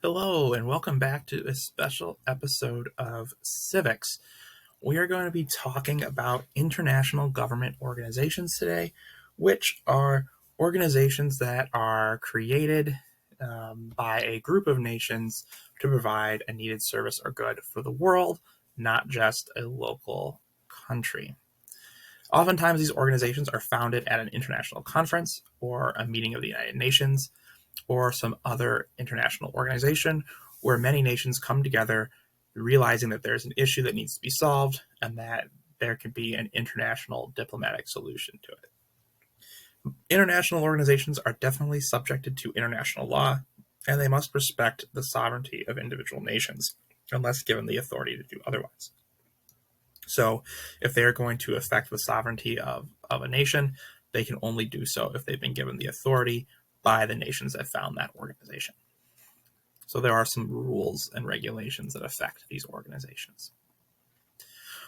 Hello, and welcome back to a special episode of Civics. We are going to be talking about international government organizations today, which are organizations that are created by a group of nations to provide a needed service or good for the world, not just a local country. Oftentimes, these organizations are founded at an international conference or a meeting of the United Nations or some other international organization where many nations come together realizing that there's an issue that needs to be solved and that there could be an international diplomatic solution to it. International organizations are definitely subjected to international law, and they must respect the sovereignty of individual nations unless given the authority to do otherwise. So if they're going to affect the sovereignty of a nation, they can only do so if they've been given the authority by the nations that found that organization. So there are some rules and regulations that affect these organizations.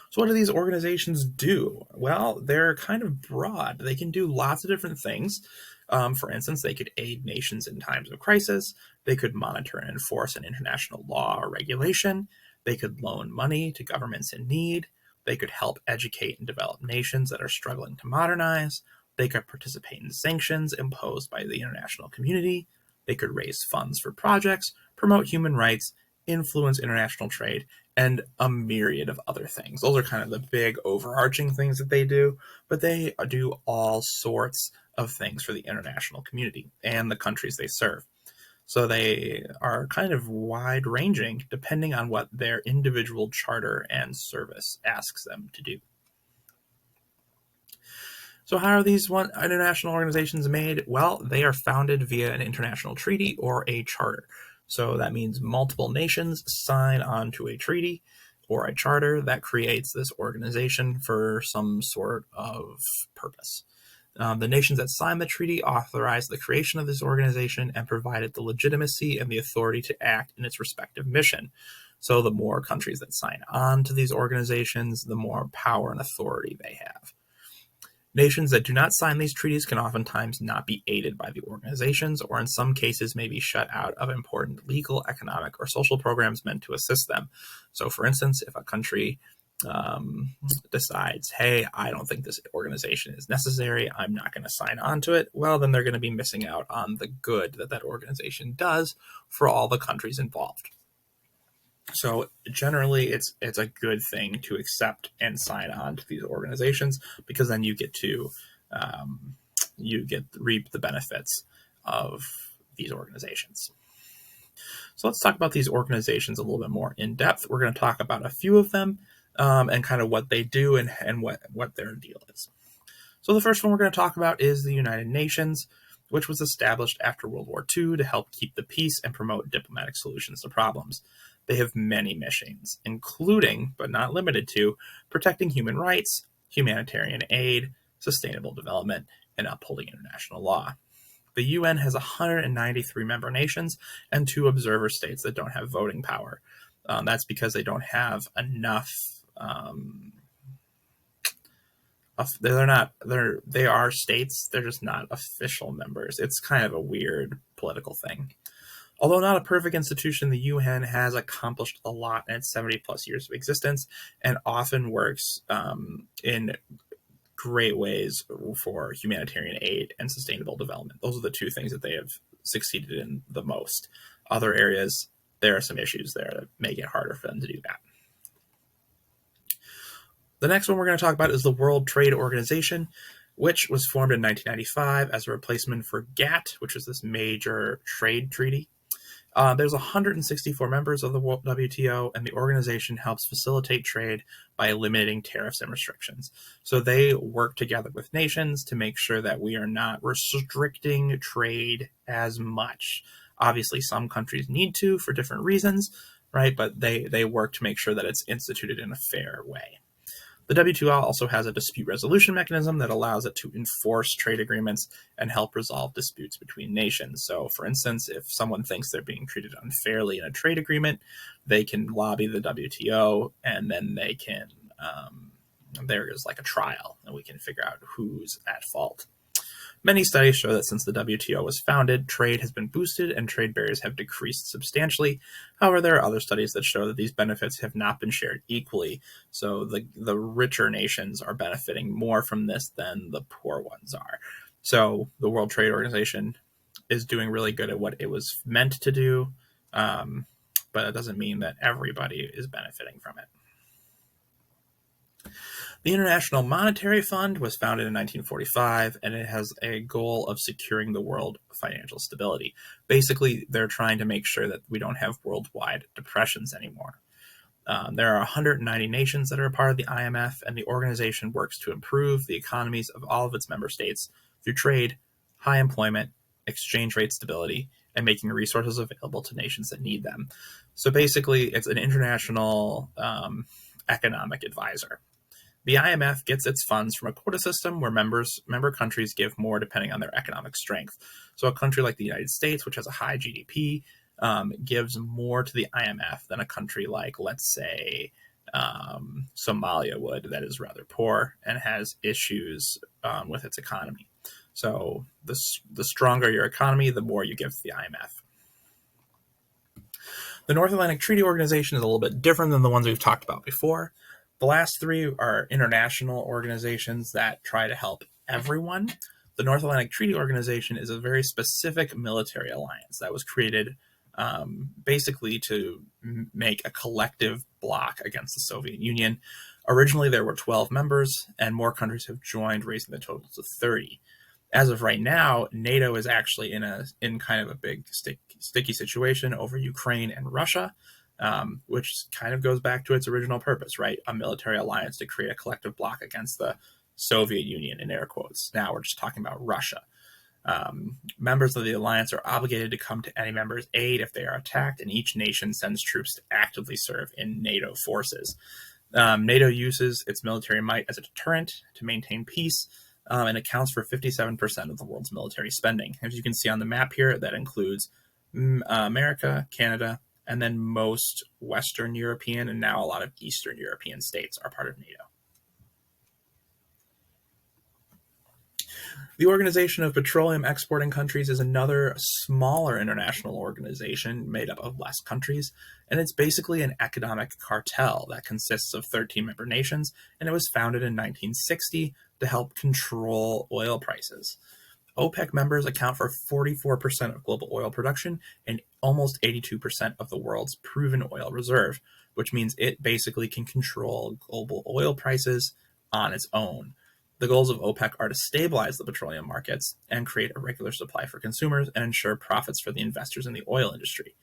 So what do these organizations do? Well, they're kind of broad. They can do lots of different things. For instance, they could aid nations in times of crisis. They could monitor and enforce an international law or regulation. They could loan money to governments in need. They could help educate and develop nations that are struggling to modernize. They could participate in sanctions imposed by the international community. They could raise funds for projects, promote human rights, influence international trade, and a myriad of other things. Those are kind of the big overarching things that they do, but they do all sorts of things for the international community and the countries they serve. So they are kind of wide ranging depending on what their individual charter and service asks them to do. So how are these international organizations made? Well, they are founded via an international treaty or a charter. So that means multiple nations sign onto a treaty or a charter that creates this organization for some sort of purpose. The nations that signed the treaty authorized the creation of this organization and provided the legitimacy and the authority to act in its respective mission. So the more countries that sign on to these organizations, the more power and authority they have. Nations that do not sign these treaties can oftentimes not be aided by the organizations, or in some cases may be shut out of important legal, economic, or social programs meant to assist them. So, for instance, if a country decides, hey, I don't think this organization is necessary, I'm not going to sign on to it, well, then they're going to be missing out on the good that that organization does for all the countries involved. So generally, it's a good thing to accept and sign on to these organizations because then you get to reap the benefits of these organizations. So let's talk about these organizations a little bit more in depth. We're going to talk about a few of them and kind of what they do and what their deal is. So the first one we're going to talk about is the United Nations, which was established after World War II to help keep the peace and promote diplomatic solutions to problems. They have many missions, including, but not limited to, protecting human rights, humanitarian aid, sustainable development, and upholding international law. The UN has 193 member nations and 2 observer states that don't have voting power. That's because they don't have enough. They are states. They're just not official members. It's kind of a weird political thing. Although not a perfect institution, the UN has accomplished a lot in its 70 plus years of existence and often works in great ways for humanitarian aid and sustainable development. Those are the 2 things that they have succeeded in the most. Other areas, there are some issues there that make it harder for them to do that. The next one we're going to talk about is the World Trade Organization, which was formed in 1995 as a replacement for GATT, which is this major trade treaty. There's 164 members of the WTO, and the organization helps facilitate trade by eliminating tariffs and restrictions. So they work together with nations to make sure that we are not restricting trade as much. Obviously, some countries need to for different reasons, right? But they work to make sure that it's instituted in a fair way. The WTO also has a dispute resolution mechanism that allows it to enforce trade agreements and help resolve disputes between nations. So, for instance, if someone thinks they're being treated unfairly in a trade agreement, they can lobby the WTO, and then they can there is like a trial, and we can figure out who's at fault. Many studies show that since the WTO was founded, trade has been boosted and trade barriers have decreased substantially. However, there are other studies that show that these benefits have not been shared equally. So the richer nations are benefiting more from this than the poor ones are. So the World Trade Organization is doing really good at what it was meant to do, but it doesn't mean that everybody is benefiting from it. The International Monetary Fund was founded in 1945, and it has a goal of securing the world financial stability. Basically, they're trying to make sure that we don't have worldwide depressions anymore. There are 190 nations that are a part of the IMF, and the organization works to improve the economies of all of its member states through trade, high employment, exchange rate stability, and making resources available to nations that need them. So basically, it's an international economic advisor. The IMF gets its funds from a quota system where member countries give more depending on their economic strength. So a country like the United States, which has a high GDP, gives more to the IMF than a country like, let's say, Somalia would, that is rather poor and has issues with its economy. So the stronger your economy, the more you give to the IMF. The North Atlantic Treaty Organization is a little bit different than the ones we've talked about before. The last three are international organizations that try to help everyone. The North Atlantic Treaty Organization is a very specific military alliance that was created basically to make a collective bloc against the Soviet Union. Originally, there were 12 members, and more countries have joined, raising the total to 30. As of right now, NATO is actually in kind of a big sticky situation over Ukraine and Russia, which kind of goes back to its original purpose, right? A military alliance to create a collective bloc against the Soviet Union, in air quotes. Now we're just talking about Russia. Members of the alliance are obligated to come to any member's aid if they are attacked, and each nation sends troops to actively serve in NATO forces. NATO uses its military might as a deterrent to maintain peace, and accounts for 57% of the world's military spending. As you can see on the map here, that includes America, Canada, and then most Western European and now a lot of Eastern European states are part of NATO. The Organization of Petroleum Exporting Countries is another smaller international organization made up of less countries, and it's basically an economic cartel that consists of 13 member nations, and it was founded in 1960 to help control oil prices. OPEC members account for 44% of global oil production and almost 82% of the world's proven oil reserve, which means it basically can control global oil prices on its own. The goals of OPEC are to stabilize the petroleum markets and create a regular supply for consumers and ensure profits for the investors in the oil industry.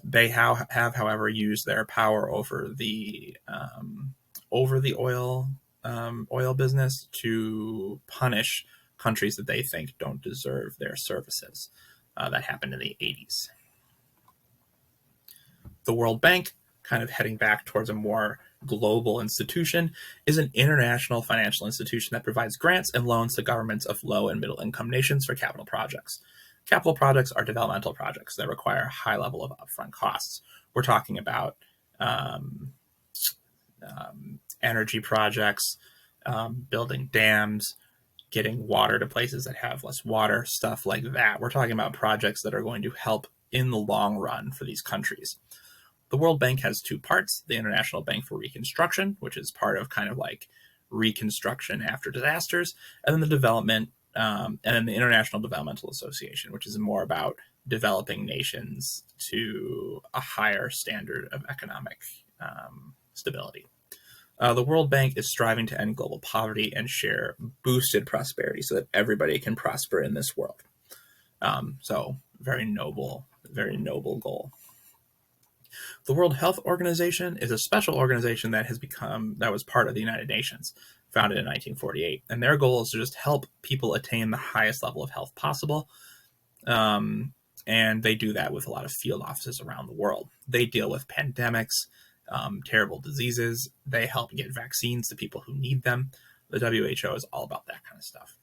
They have, however, used their power over the oil business to punish countries that they think don't deserve their services. That happened in the 80s. The World Bank, kind of heading back towards a more global institution, is an international financial institution that provides grants and loans to governments of low and middle income nations for capital projects. Capital projects are developmental projects that require a high level of upfront costs. We're talking about energy projects, building dams, getting water to places that have less water, stuff like that. We're talking about projects that are going to help in the long run for these countries. The World Bank has two parts: the International Bank for Reconstruction, which is part of kind of like reconstruction after disasters, and then the International Developmental Association, which is more about developing nations to a higher standard of economic stability. The World Bank is striving to end global poverty and share boosted prosperity so that everybody can prosper in this world. So very noble goal. The World Health Organization is a special organization that was part of the United Nations, founded in 1948. And their goal is to just help people attain the highest level of health possible. And they do that with a lot of field offices around the world. They deal with pandemics, terrible diseases. They help get vaccines to people who need them. The WHO is all about that kind of stuff.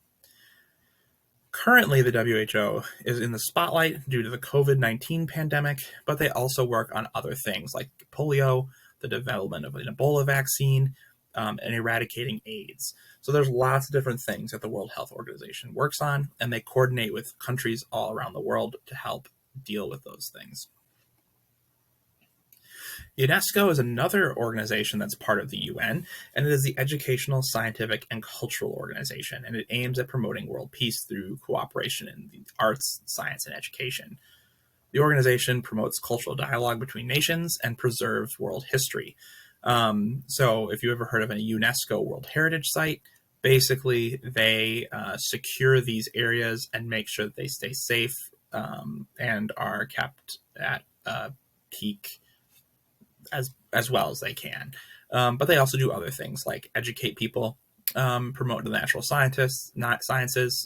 Currently, the WHO is in the spotlight due to the COVID-19 pandemic, but they also work on other things like polio, the development of an Ebola vaccine, and eradicating AIDS. So there's lots of different things that the World Health Organization works on, and they coordinate with countries all around the world to help deal with those things. UNESCO is another organization that's part of the UN, and it is the educational, scientific, and cultural organization, and it aims at promoting world peace through cooperation in the arts, science, and education. The organization promotes cultural dialogue between nations and preserves world history. So if you ever heard of a UNESCO World Heritage Site, basically they secure these areas and make sure that they stay safe and are kept at peak as well as they can. But they also do other things like educate people, promote the natural sciences,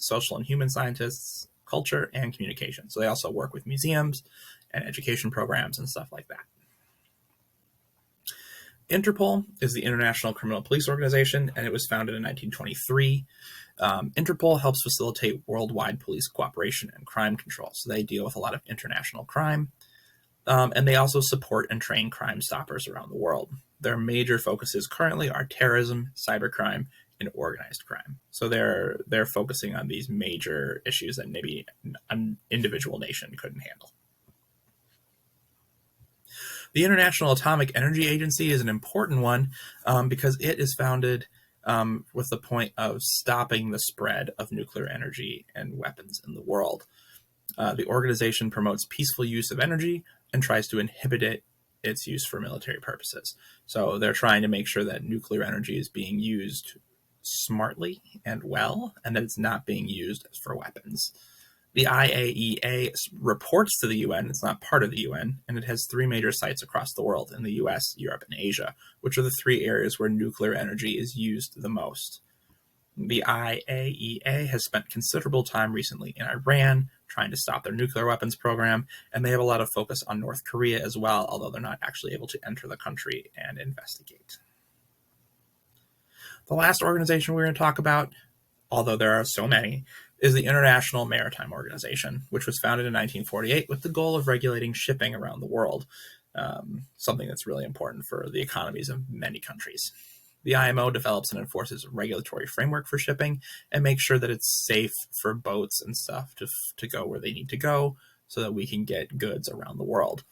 social and human scientists, culture, and communication. So they also work with museums and education programs and stuff like that. Interpol is the International Criminal Police Organization, and it was founded in 1923. Interpol helps facilitate worldwide police cooperation and crime control. So they deal with a lot of international crime. And they also support and train Crime Stoppers around the world. Their major focuses currently are terrorism, cybercrime, and organized crime. So they're focusing on these major issues that maybe an individual nation couldn't handle. The International Atomic Energy Agency is an important one because it is founded with the point of stopping the spread of nuclear energy and weapons in the world. The organization promotes peaceful use of energy and tries to inhibit its use for military purposes. So they're trying to make sure that nuclear energy is being used smartly and well, and that it's not being used for weapons. The IAEA reports to the UN. It's not part of the UN, and it has 3 major sites across the world in the US, Europe, and Asia, which are the 3 areas where nuclear energy is used the most. The IAEA has spent considerable time recently in Iran trying to stop their nuclear weapons program, and they have a lot of focus on North Korea as well, although they're not actually able to enter the country and investigate. The last organization we're going to talk about, although there are so many, is the International Maritime Organization, which was founded in 1948 with the goal of regulating shipping around the world, something that's really important for the economies of many countries. The IMO develops and enforces a regulatory framework for shipping and makes sure that it's safe for boats and stuff to go where they need to go so that we can get goods around the world.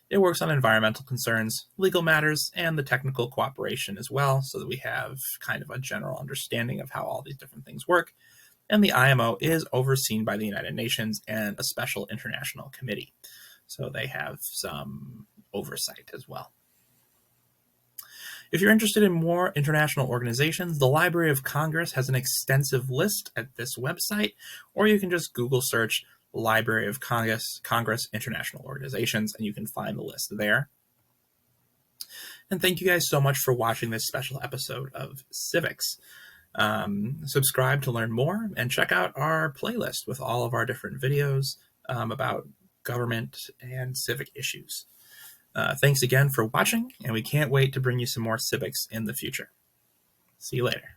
It works on environmental concerns, legal matters, and the technical cooperation as well, so that we have kind of a general understanding of how all these different things work. And the IMO is overseen by the United Nations and a special international committee. So they have some oversight as well. If you're interested in more international organizations, the Library of Congress has an extensive list at this website, or you can just Google search Library of Congress International Organizations, and you can find the list there. And thank you guys so much for watching this special episode of Civics. Subscribe to learn more, and check out our playlist with all of our different videos about government and civic issues. Thanks again for watching, and we can't wait to bring you some more civics in the future. See you later.